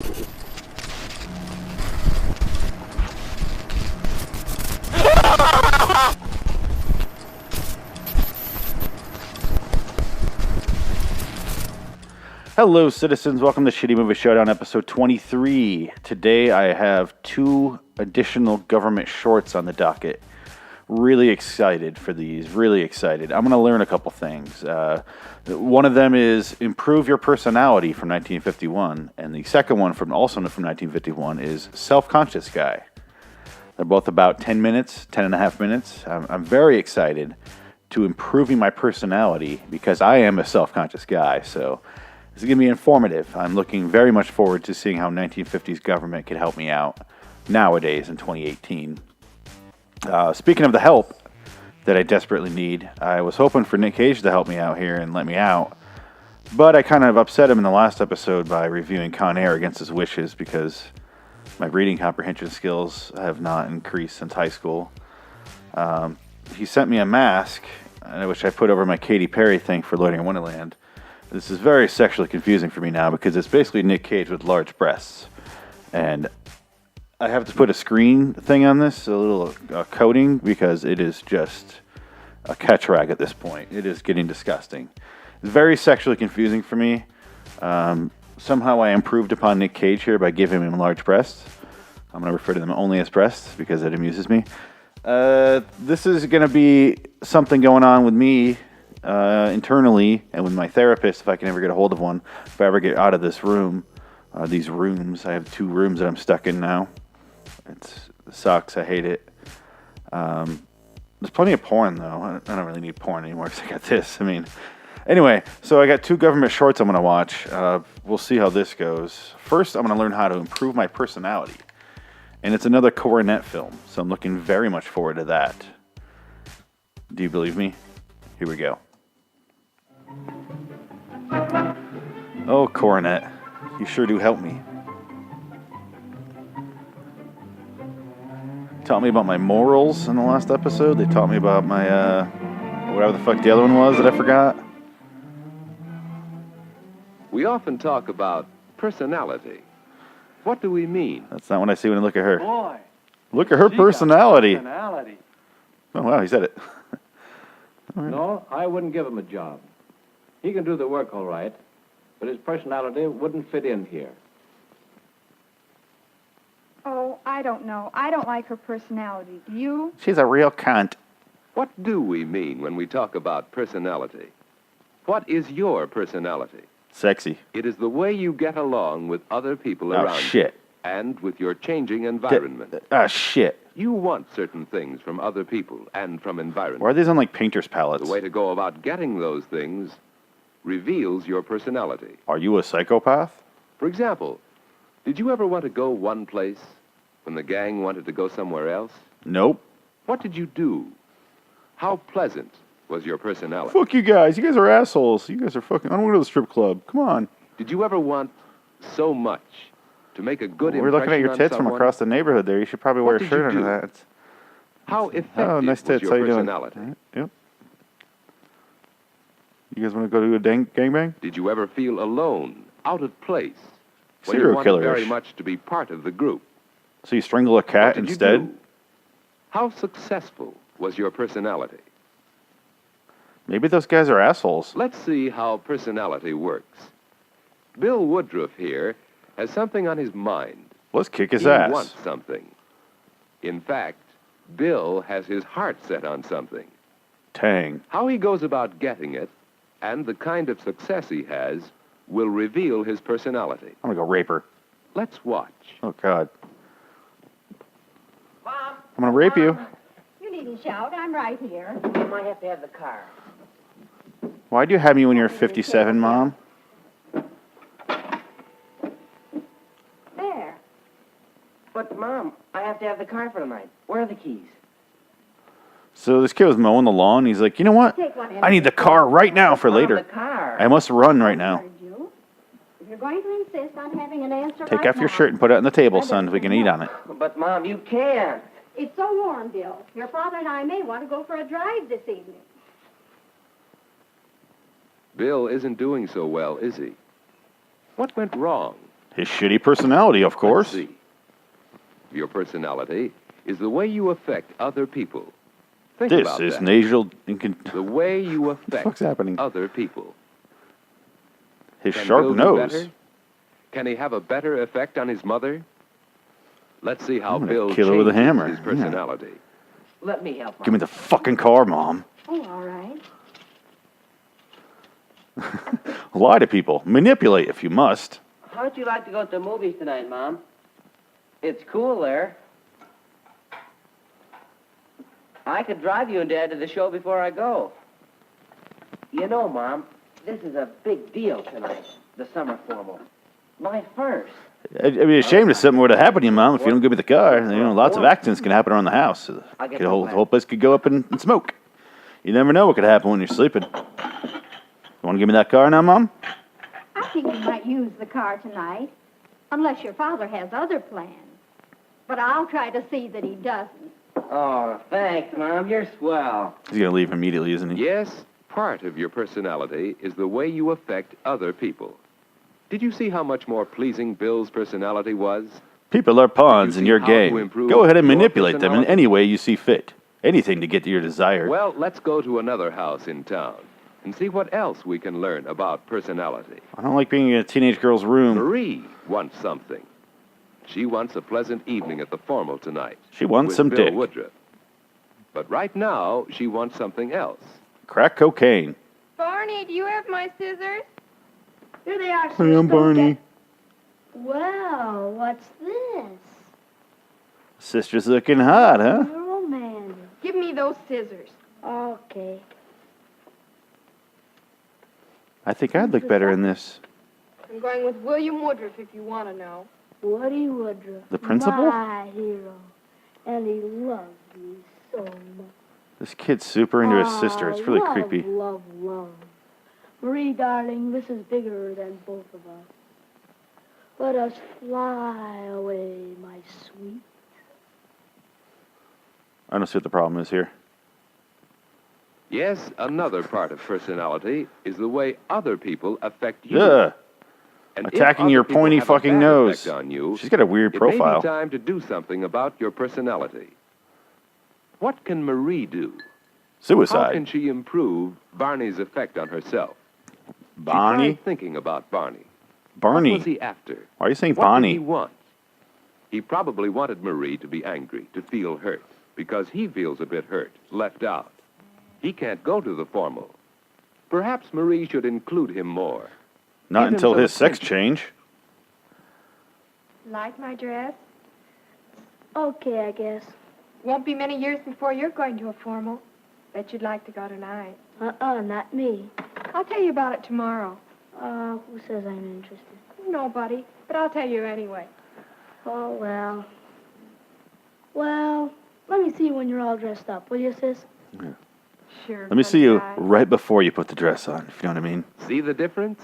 Hello, citizens. Welcome to Shitty Movie Showdown, episode 23. Today I have 2 additional government shorts on the docket. Really excited for these. Really excited. I'm going to learn a couple things. One of them is Improve Your Personality from 1951, and the second one, also from 1951, is Self-Conscious Guy. They're both about 10 minutes, 10 and a half minutes. I'm very excited to improving my personality because I am a self-conscious guy, so this is going to be informative. I'm looking very much forward to seeing how 1950s government can help me out nowadays in 2018. Speaking of the help that I desperately need, I was hoping for Nick Cage to help me out here and let me out, but I kind of upset him in the last episode by reviewing Con Air against his wishes because my reading comprehension skills have not increased since high school. He sent me a mask, which I put over my Katy Perry thing for Loitering in Wonderland. This is very sexually confusing for me now because it's basically Nick Cage with large breasts. And I have to put a screen thing on this, a little coating, because it is just a catch rag at this point. It is getting disgusting. It's very sexually confusing for me. Somehow I improved upon Nick Cage here by giving him large breasts. I'm going to refer to them only as breasts because it amuses me. This is going to be something going on with me internally and with my therapist, if I can ever get a hold of one, if I ever get out of this room, these rooms. I have 2 rooms that I'm stuck in now. It sucks. I hate it. There's plenty of porn, though. I don't really need porn anymore because I got this. Anyway, so I got 2 government shorts I'm going to watch. We'll see how this goes. First, I'm going to learn how to improve my personality. And it's another Coronet film, so I'm looking very much forward to that. Do you believe me? Here we go. Oh, Coronet, you sure do help me. Taught me about my morals in the last episode. They taught me about my, whatever the fuck the other one was that I forgot. We often talk about personality. What do we mean? That's not what I see when I look at her. Boy, Look at her personality. personality. Oh, wow, he said it. No, I wouldn't give him a job. He can do the work all right, but his personality wouldn't fit in here. Oh, I don't know. I don't like her personality. Do you? She's a real cunt. What do we mean when we talk about personality? What is your personality? Sexy. It is the way you get along with other people Oh, around shit. you and with your changing environment. Shit. You want certain things from other people and from environment. Why are these on, like, painter's palettes? The way to go about getting those things reveals your personality. Are you a psychopath? For example, did you ever want to go one place when the gang wanted to go somewhere else? Nope. What did you do? How pleasant was your personality? Fuck you guys. You guys are assholes. You guys are fucking... I don't want to go to the strip club. Come on. Did you ever want so much to make a good We're impression looking at your on tits from someone? across the neighborhood there. You should probably wear What a did you shirt under do? that. How effective Oh, nice was tits. your How you doing? personality? All right. Yep. You guys want to go to a gangbang? Did you ever feel alone, out of place, when Serial you wanted killer-ish. very much to be part of the group? So you strangle a What cat did you instead? do? How successful was your personality? Maybe those guys are assholes. Let's see how personality works. Bill Woodruff here has something on his mind. Let's kick his He ass. wants something. In fact, Bill has his heart set on something. Tang. How he goes about getting it and the kind of success he has will reveal his personality. I'm going to go rape her. Let's watch. Oh, God. Mom, I'm going to rape you. You needn't shout. I'm right here. I might have to have the car. Why'd you have me when you were 57, Mom? There. But, Mom, I have to have the car for tonight. Where are the keys? So this kid was mowing the lawn. He's like, you know what? Take one in. I need the car right now for Mom, later. the car. I must run right now. Heard you. If you're going to insist on having an answer Take right off your now, shirt and put it on the table, son, so we can eat on it. But, Mom, you can't. It's so warm, Bill. Your father and I may want to go for a drive this evening. Bill isn't doing so well, is he? What went wrong? His shitty personality, of course. Let's see. Your personality is the way you affect other people. Think This about is that. nasal. The way you affect fuck's happening? other people. His Can sharp Bill do nose. better? Can he have a better effect on his mother? Let's see how I'm gonna Bill kill her with a changes hammer. his Yeah. personality. Let me help, Mom. Give me the fucking car, Mom. Oh, all right. Lie to people. Manipulate if you must. How'd you like to go to the movies tonight, Mom? It's cool there. I could drive you and Dad to the show before I go. You know, Mom, this is a big deal tonight, the summer formal. My first. It'd be a shame if something were to happen to you, Mom, if you don't give me the car. You know, lots of accidents can happen around the house. The whole place could go up in smoke. You never know what could happen when you're sleeping. You want to give me that car now, Mom? I think you might use the car tonight, unless your father has other plans. But I'll try to see that he doesn't. Oh, thanks, Mom. You're swell. He's going to leave immediately, isn't he? Yes, part of your personality is the way you affect other people. Did you see how much more pleasing Bill's personality was? People are pawns You in see your how to game. improve Go ahead and your manipulate them in personality? any way you see fit. Anything to get to your desire. Well, let's go to another house in town and see what else we can learn about personality. I don't like being in a teenage girl's room. Marie wants something. She wants a pleasant evening at the formal tonight. She wants with some Bill dick. Woodruff. But right now, she wants something else. Crack cocaine. Barney, do you have my scissors? Here they are, Hey, I'm Barney. Well, what's this? Sister's looking hot, huh? Romantic. Give me those scissors. Okay. I think I'd look better in this. I'm going with William Woodruff if you want to know. Woody Woodruff. The principal? My hero. And he loves me so much. This kid's super into his sister. It's really love, creepy. Love, love. Marie, darling, this is bigger than both of us. Let us fly away, my sweet. I don't see what the problem is here. Yes, another part of personality is the way other people affect you. Ugh. And if Attacking other your people pointy have a fucking bad nose. effect on you, She's got a weird it may profile. be time to do something about your personality. What can Marie do? How can Suicide. she improve Barney's effect on herself? She Bonnie? tried thinking about Barney. What Barney. was he after? Why are you saying What did Bonnie? he want? He probably wanted Marie to be angry, to feel hurt, because he feels a bit hurt, left out. He can't go to the formal. Perhaps Marie should include him more. Not Give him until some his sex attention. change. Like my dress? Okay, I guess. Won't be many years before you're going to a formal. Bet you'd like to go tonight. Not me. I'll tell you about it tomorrow. Who says I'm interested? Nobody, but I'll tell you anyway. Oh, well. Well, let me see you when you're all dressed up, will you, sis? Sure. Let me see you try. right before you put the dress on, if you know what I mean. See the difference?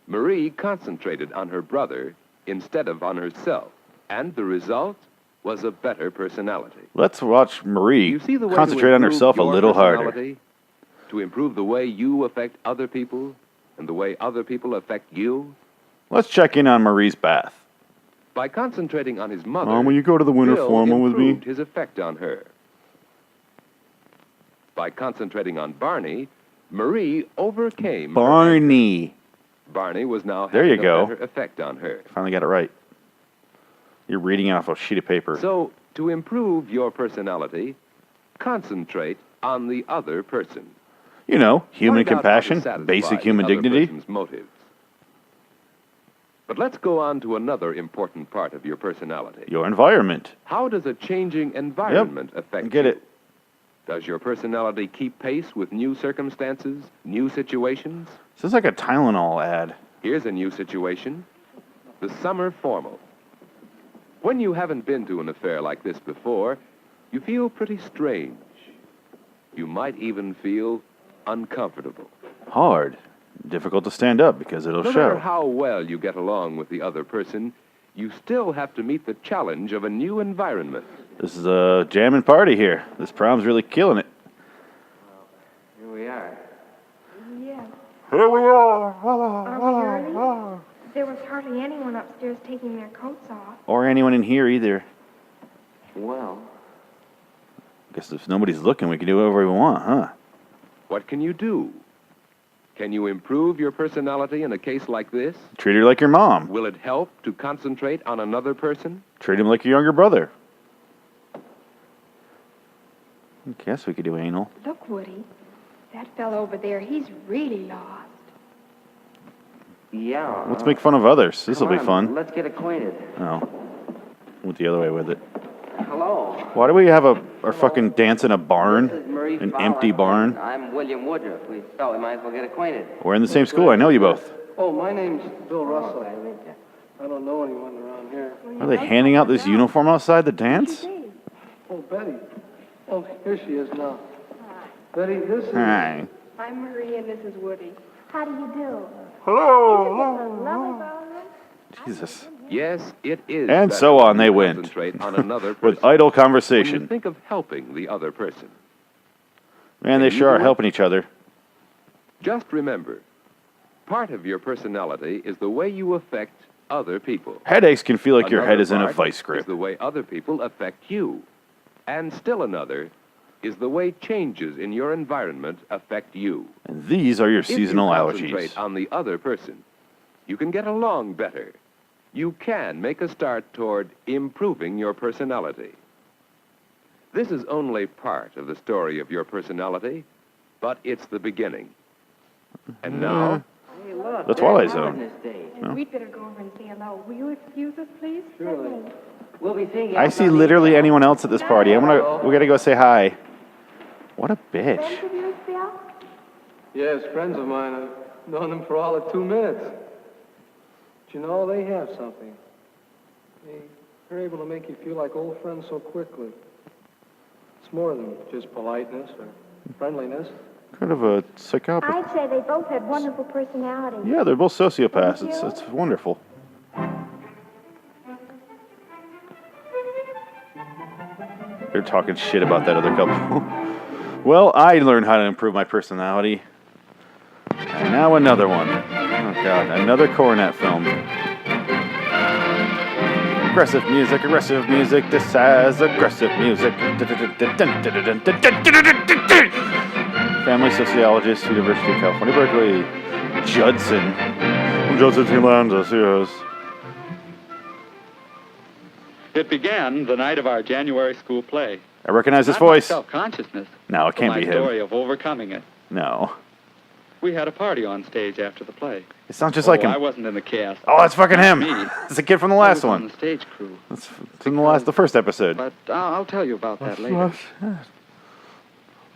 Marie concentrated on her brother instead of on herself, and the result was a better personality. Let's watch Marie You see the way concentrate to on improve herself a your little harder. personality? To improve the way you affect other people and the way other people affect you? Let's check in on Marie's bath. By concentrating on his mother, Mom, will you go to the winter Bill formal with me? improved his effect on her. By concentrating on Barney, Marie overcame her Barney. Barney was now There having you go. a better effect on her. Finally got it right. You're reading off a sheet of paper. So, to improve your personality, concentrate on the other person. You know, human Find out how to compassion, satisfy basic the human other dignity. person's motives. But let's go on to another important part of your personality. Your environment. How does a changing environment affect Get you? it. Does your personality keep pace with new circumstances, new situations? This is like a Tylenol ad. Here's a new situation. The summer formal. When you haven't been to an affair like this before, you feel pretty strange. You might even feel uncomfortable. Hard. Difficult to stand up because it'll No show. matter how well you get along with the other person, you still have to meet the challenge of a new environment. This is a jamming party here. This prom's really killing it. Here we are. Yeah. Here we are. Are we early? There was hardly anyone upstairs coats off. Or anyone in here either. Well, Guess if nobody's looking, we can do whatever we want, huh? What can you do? Can you improve your personality in a case like this? Treat her like your mom. Will it help to concentrate on another person? Treat him like your younger brother. Guess we could do anal. Look, Woody. That fellow over there, he's really lost. yeah. Let's make fun of others. This will Come be on, fun. Let's get acquainted. Oh. Went the other way with it. Hello. Why do we have our fucking dance in a barn? This is Marie An Fowler. empty barn? I'm William Woodruff. We thought we might as well get acquainted. We're in the same school. I know you both. Oh, my name's Bill Russell. I don't know anyone around here. Are they handing out this uniform outside the dance? Oh, Betty. Oh, here she is now. Betty, this is... Hi. I'm Marie and this is Woody. How do you do? Hello. Jesus. Yes, it is. And better so on to they went. Concentrate on another person. With idle When you conversation. think of helping the other person, Man, they Can you sure are do it? helping each other. just remember, part of your personality is the way you affect other people. Headaches can feel like your head Another is in a part vice is grip. the way other people affect you. And still another is the way changes in your environment affect you. And these are your If you seasonal concentrate allergies. on the other person, you can get along better. You can make a start toward improving your personality. This is only part of the story of your personality, but it's the beginning. And now, Hey, look. The Twilight there's Zone. Helen this day. No. We'd better go over and say hello. Will you excuse us, please? Surely. We'll be seeing you. I out see on the literally inside. anyone else at this party. We gotta go say hi. What a bitch. Friends of yours, Bill? Yes, friends of mine. I've known them for all of 2 minutes. But you know, they have something. They're able to make you feel like old friends so quickly. It's more than just politeness or friendliness. Kind of a psychopath. I'd say they both had wonderful personalities. Yeah, they're both sociopaths. It's wonderful. They're talking shit about that other couple. Well, I learned how to improve my personality. And now another one. Oh, God. Another Coronet film. Aggressive music. This has aggressive music. Family sociologist, University of California, Berkeley. Judson. From Judson, Kansas, yes. It began the night of our January school play. I recognize his Not my voice. self-consciousness. No, it can't but be my him. story of overcoming it. No. We had a party on stage after the play. It sounds just like I him. wasn't in the cast. Oh, that's fucking him. Me. It's the kid from the I last was on one. the stage crew. It's in the first episode. But I'll tell you about that later.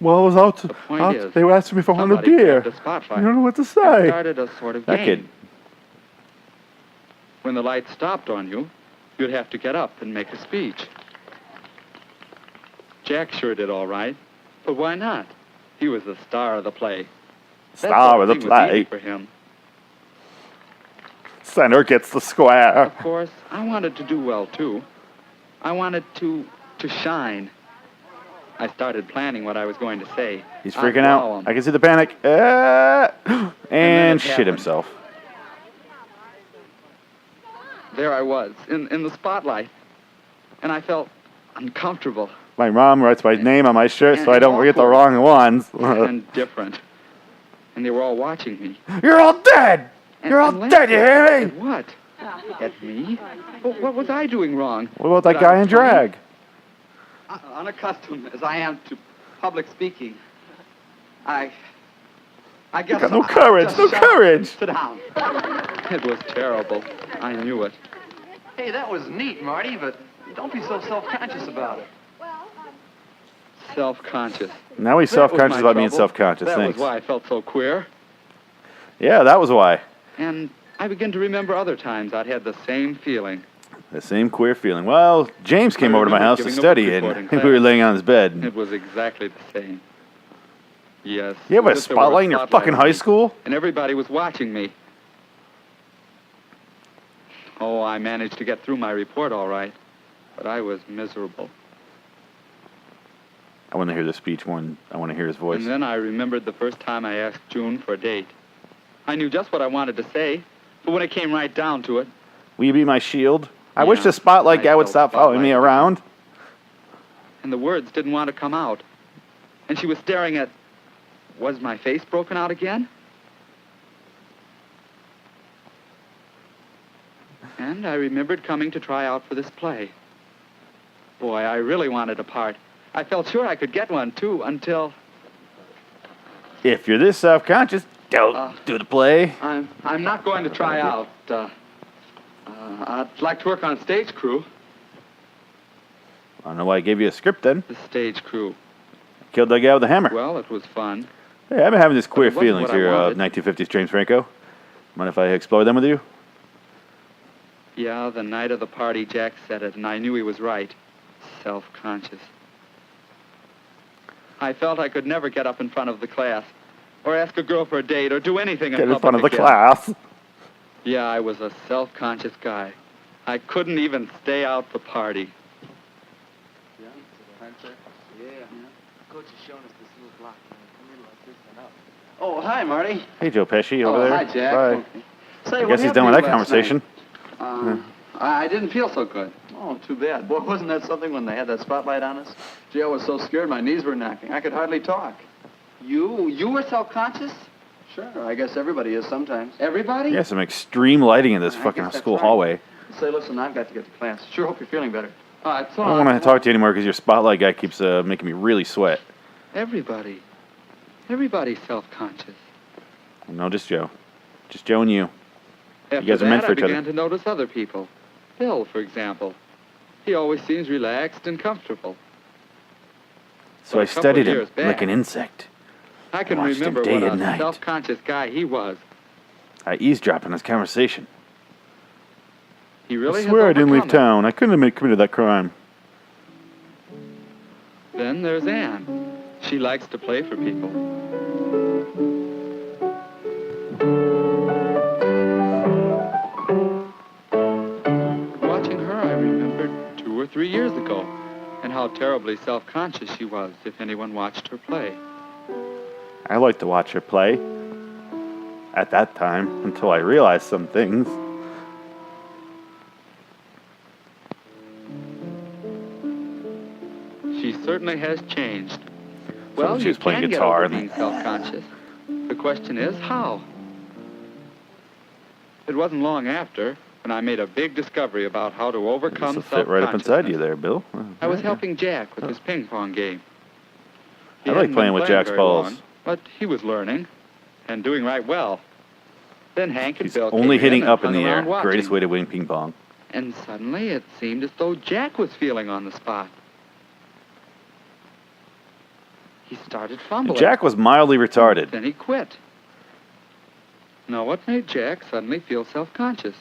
Well, I was out. The point is, They were asking me if I wanted a somebody beer. grabbed a spotlight I don't know what to and say. started a sort of That game. kid. When the light stopped on you, you'd have to get up and make a speech. Jack sure did all right, but why not? He was the star of the play. That Star of the whole thing was easy play. for him. Center gets the square. Of course, I wanted to do well, too. I wanted to shine. I started planning what I was going to say. He's I'd freaking wow out. 'em. I can see the panic. And it shit happened. himself. There I was, in the spotlight. And I felt uncomfortable My mom writes my name on my shirt so And I don't forget the awkward. wrong ones. and different. And they were all watching me. You're all dead! And- You're all and dead, you hear me? At what? At me? What was I doing wrong? What about that That I guy was in drag? Unaccustomed as I am to public speaking, I guess You got no courage, no courage! Sit down. It was terrible. I knew it. Hey, that was neat, Marty, but don't be so self-conscious about it. Self-conscious. Now he's That was self-conscious my about being trouble. self-conscious, That thanks. was why I felt so queer. Yeah, that was why. And I began to remember other times I'd had the same feeling. The same queer feeling. Well, James came I over to my remember house to giving a study, book and report in we were class. laying on his bed. It was exactly the same. Yes. You have a as if there were spotlight in your spotlight fucking on high me, school? And everybody was watching me. Oh, I managed to get through my report all right, but I was miserable. I want to hear the speech one. I want to hear his voice. And then I remembered the first time I asked June for a date. I knew just what I wanted to say, but when it came right down to it, Will you be my shield? I wish the spotlight guy would stop following me around. And the words didn't want to come out. And she was staring at... Was my face broken out again? And I remembered coming to try out for this play. Boy, I really wanted a part. I felt sure I could get one, too, until... If you're this self-conscious, don't do the play. I'm not going to try out. I'd like to work on stage crew. I don't know why I gave you a script then. The stage crew. Killed that guy with a hammer. Well, it was fun. Hey, I've been having this queer But it wasn't feelings what I here, wanted. 1950s James Franco. Mind if I explore them with you? Yeah, the night of the party, Jack said it, and I knew he was right. Self-conscious. I felt I could never get up in front of the class, or ask a girl for a date, or do anything Get in public front of the again. class. Yeah, I was a self-conscious guy. I couldn't even stay out the party. Coach is showing us this little block. Come in like this and up. Oh, hi, Marty. Hey, Joe Pesci over there. Hi, Jack. Bye. Say, I what guess he's happened done with to that you last conversation. night? I didn't feel so good. Oh, too bad. Boy, wasn't that something when they had that spotlight on us? Gee, I was so scared my knees were knocking. I could hardly talk. You were self-conscious? Sure, I guess everybody is sometimes. Everybody? Yeah, some extreme lighting in this I fucking guess that's school right. hallway. Say, listen, I've got to get to class. Sure hope you're feeling better. It's I don't want to talk to you anymore because your spotlight guy keeps making me really sweat. Everybody. Everybody's self-conscious. No, just Joe. Just Joe and you. After guys are meant that, for each I other. began to notice other people. Bill, for example. He always seems relaxed and comfortable. So Well, I a couple studied of him years back. like an insect. I can Watched him remember day what and a night. self-conscious guy he was. I eavesdropped on his conversation. He really I has swear I didn't leave overcome town. I couldn't have committed that crime. it. Then there's Anne. She likes to play for people. Watching her, I remembered 2 or 3 years ago, and how terribly self-conscious she was if anyone watched her play. I liked to watch her play. At that time, until I realized some things. She certainly has changed. So Well, she you was playing can guitar get over and- being self-conscious. The question is, how? It wasn't long after when I made a big discovery about how to overcome This will fit right up inside you there, Bill. I was helping Jack with his ping pong game. He I like hadn't playing been with Jack's very balls. long, but he was learning and doing right well. Then Hank and He's Bill only came hitting and up in hung the air. around watching. Greatest way to win ping pong. And suddenly it seemed as though Jack was feeling on the spot. He started fumbling. Jack was mildly retarded. Then he quit. Now, what made Jack suddenly feel self-conscious?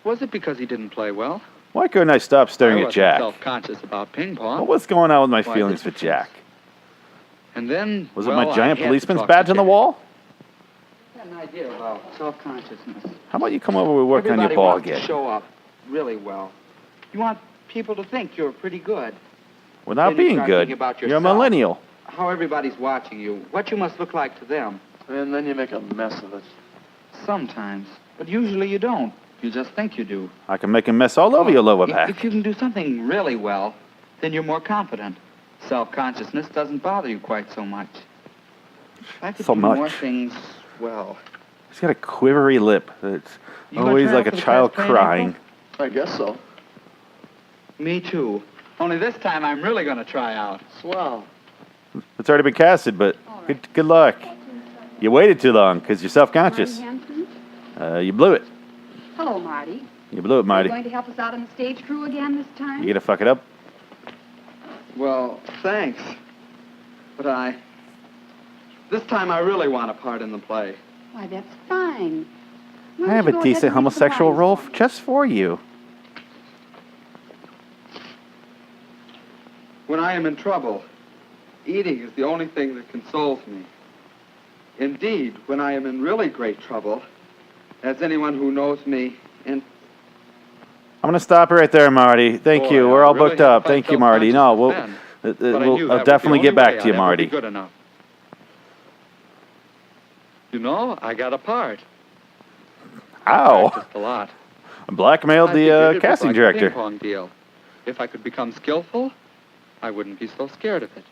Was it because he didn't play well? Why couldn't I stop staring I at wasn't Jack? self-conscious about ping pong. What was going on with my Why, feelings this for Jack? And then, Was it well, my I giant had to policeman's talk to badge on the Jack. wall? I had an idea about self-consciousness. How about you come over and work on your Everybody ball wants again? to show up really well. You want people to think you're pretty good. Without Then you being start good, thinking about you're a yourself. millennial. How everybody's watching you, what you must look like to them. And then you make a mess of it. Sometimes. But usually you don't. You just think you do. I can make a mess all over your lower back. If you can do something really well, then you're more confident. Self-consciousness doesn't bother you quite so much. I could So do more much. things well. He's got a quivery lip. It's You gonna always try like out a for the child class play in crying. April? I guess so. Me too. Only this time I'm really going to try out. Swell. It's already been casted, but good luck. You waited too long because you're self-conscious. Marty Hanson? You blew it. Hello, Marty. You blew it, Are you Marty. going to help us out on the stage crew again this time? You gonna fuck it up? Well, thanks. But this time I really want a part in the play. Why, that's fine. Why I don't have you a go ahead decent and make homosexual some role lines? just for you. When I am in trouble, eating is the only thing that consoles me. Indeed, when I am in really great trouble, as anyone who knows me, and I'm gonna stop right there, Marty. Thank Boy, you. I We're all really booked had up. to fight Thank you, Marty. No, we'll, self-consciousness then, but I knew that I'll was the definitely only get back way to you, I'd ever Marty. be good enough. You know, I got a part. Ow! Practiced a lot. Blackmailed I figured the it was casting like a director. ping-pong deal. If I could become skillful, I wouldn't be so scared of it.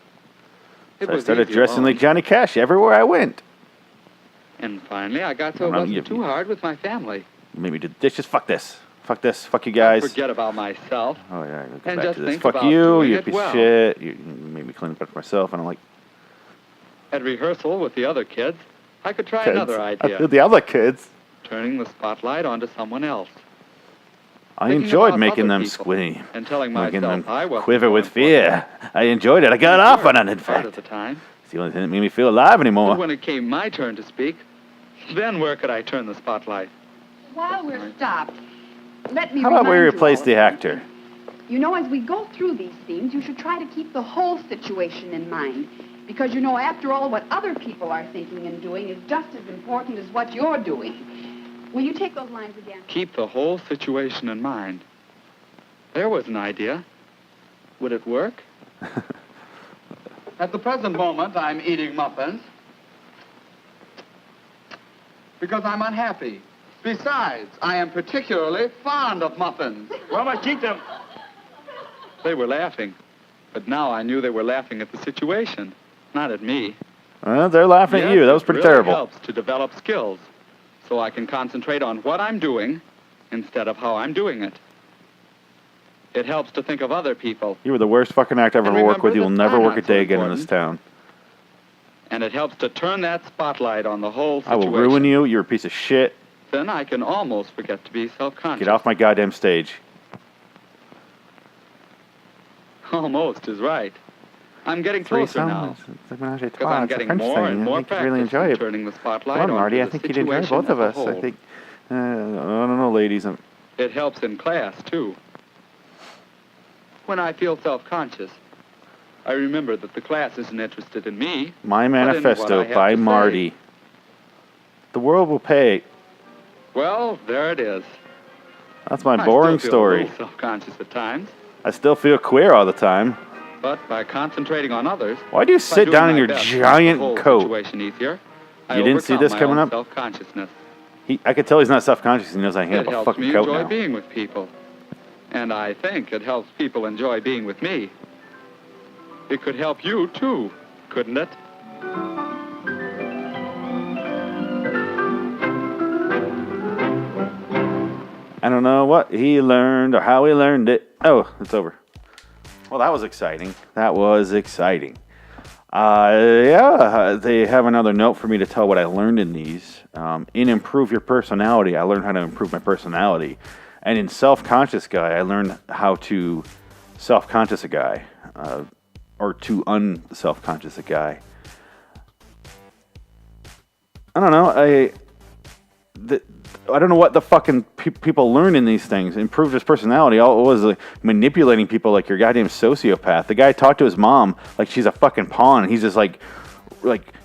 So I started dressing like Johnny Cash everywhere I went. And finally, I got so it Well, wasn't you- too hard with my family. You made me do dishes. Fuck this. Fuck this. Fuck you guys. Forget about myself. Oh yeah, go And back just to this. think Fuck about you, doing you it piece well. of shit. You made me clean up myself, and I'm like, At rehearsal with the other kids, I could try another idea. The other kids. Turning the spotlight onto someone else. I Thinking enjoyed about making other them people squeam, and telling making them myself I wasn't quiver so with important. fear. I enjoyed it. I got off on it, in Part of fact. the time. It's the only thing that made me feel alive anymore. But when it came my turn to speak, then where could I turn the spotlight? While we're stopped, let me How about we remind you replace all the of actor? something. You know, as we go through these scenes, you should try to keep the whole situation in mind. Because, you know, after all, what other people are thinking and doing is just as important as what you're doing. Will you take those lines again? Keep the whole situation in mind. There was an idea. Would it work? At the present moment, I'm eating muffins because I'm unhappy. Besides, I am particularly fond of muffins. Well, I keep them. They were laughing. But now I knew they were laughing at the situation, not at me. They're laughing at Yes, you. That was it pretty really terrible. helps to develop skills so I can concentrate on what I'm doing instead of how I'm doing it. It helps to think of other people, You were the worst fucking actor I've And ever worked with. remember You will that never I'm work a not so day again in this important. town. and it helps to turn that spotlight on the whole I situation. will ruin you. You're a piece of shit. Then I can almost forget to be self-conscious. Get off my goddamn stage. Almost is right. I'm getting closer now. It's like Menage a Because Trois. I'm It's a getting French more thing. and more I think you'd practice really enjoy in it. turning the spotlight Come on, onto Marty. I the think you'd enjoy situation both of as a us. I whole. think. I don't know, ladies. It helps in class, too. When I feel self-conscious, I remember that the class isn't interested in me. My but in what Manifesto I have by to say. Marty. The world will pay. Well, there it is. That's my I boring still feel a story. little self-conscious at times, I still feel queer all the time. but by concentrating on others, Why do you by sit doing down in my your best to make giant the whole coat? situation easier, I You didn't see overcome this my coming own up? Self-consciousness. I could tell he's not self-conscious. He knows I It hang up a helps fucking me coat enjoy now. being with people, and I think it helps people enjoy being with me. It could help you too, couldn't it? I don't know what he learned or how he learned it. Oh, it's over. Well, that was exciting. That was exciting. Yeah, they have another note for me to tell what I learned in these. In Improve Your Personality, I learned how to improve my personality. And in Self-Conscious Guy, I learned how to self-conscious a guy. Or to unself-conscious a guy. I don't know. I don't know what the fucking people learn in these things. Improve his personality. All it was like manipulating people like your goddamn sociopath. The guy talked to his mom like she's a fucking pawn. And he's just like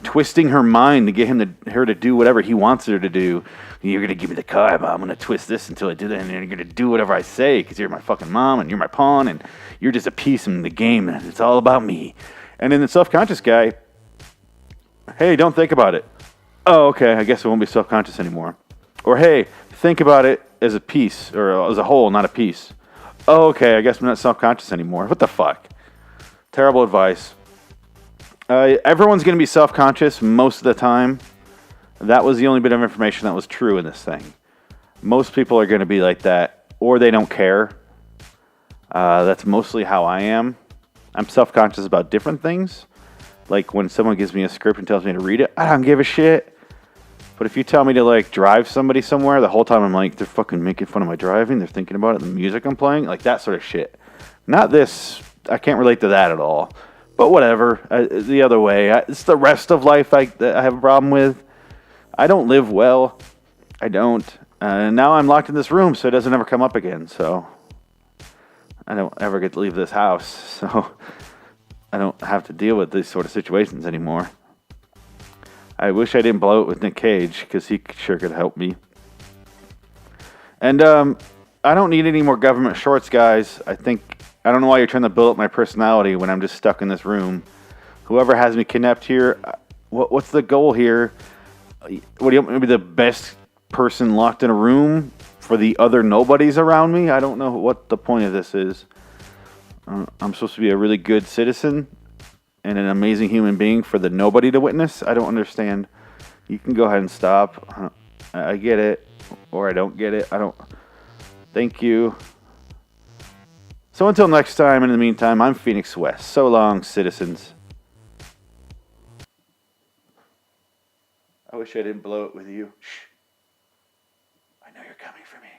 twisting her mind to get her to do whatever he wants her to do. You're gonna give me the car, but I'm gonna twist this until I do that, and you're gonna do whatever I say because you're my fucking mom and you're my pawn and you're just a piece in the game and it's all about me. And then the self-conscious guy, hey, don't think about it. Oh, okay, I guess I won't be self-conscious anymore. Or, hey, think about it as a piece, or as a whole, not a piece. Oh, okay, I guess I'm not self-conscious anymore. What the fuck? Terrible advice. Everyone's going to be self-conscious most of the time. That was the only bit of information that was true in this thing. Most people are going to be like that, or they don't care. That's mostly how I am. I'm self-conscious about different things. Like when someone gives me a script and tells me to read it, I don't give a shit. But if you tell me to like drive somebody somewhere, the whole time I'm like, they're fucking making fun of my driving. They're thinking about it, the music I'm playing, like that sort of shit. Not this. I can't relate to that at all. But whatever. The other way. It's the rest of life that I have a problem with. I don't live well. I don't. And now I'm locked in this room, so it doesn't ever come up again. So I don't ever get to leave this house. So I don't have to deal with these sort of situations anymore. I wish I didn't blow it with Nick Cage, because he sure could help me. And I don't need any more government shorts, guys. I don't know why you're trying to build up my personality when I'm just stuck in this room. Whoever has me kidnapped here, what's the goal here? What do you want me to be the best person locked in a room? for the other nobodies around me. I don't know what the point of this is. I'm supposed to be a really good citizen and an amazing human being for the nobody to witness. I don't understand. You can go ahead and stop. I get it, or I don't get it. I don't. Thank you. So until next time, in the meantime, I'm Phoenix West. So long, citizens. I wish I didn't blow it with you. Shh. I know you're coming for me.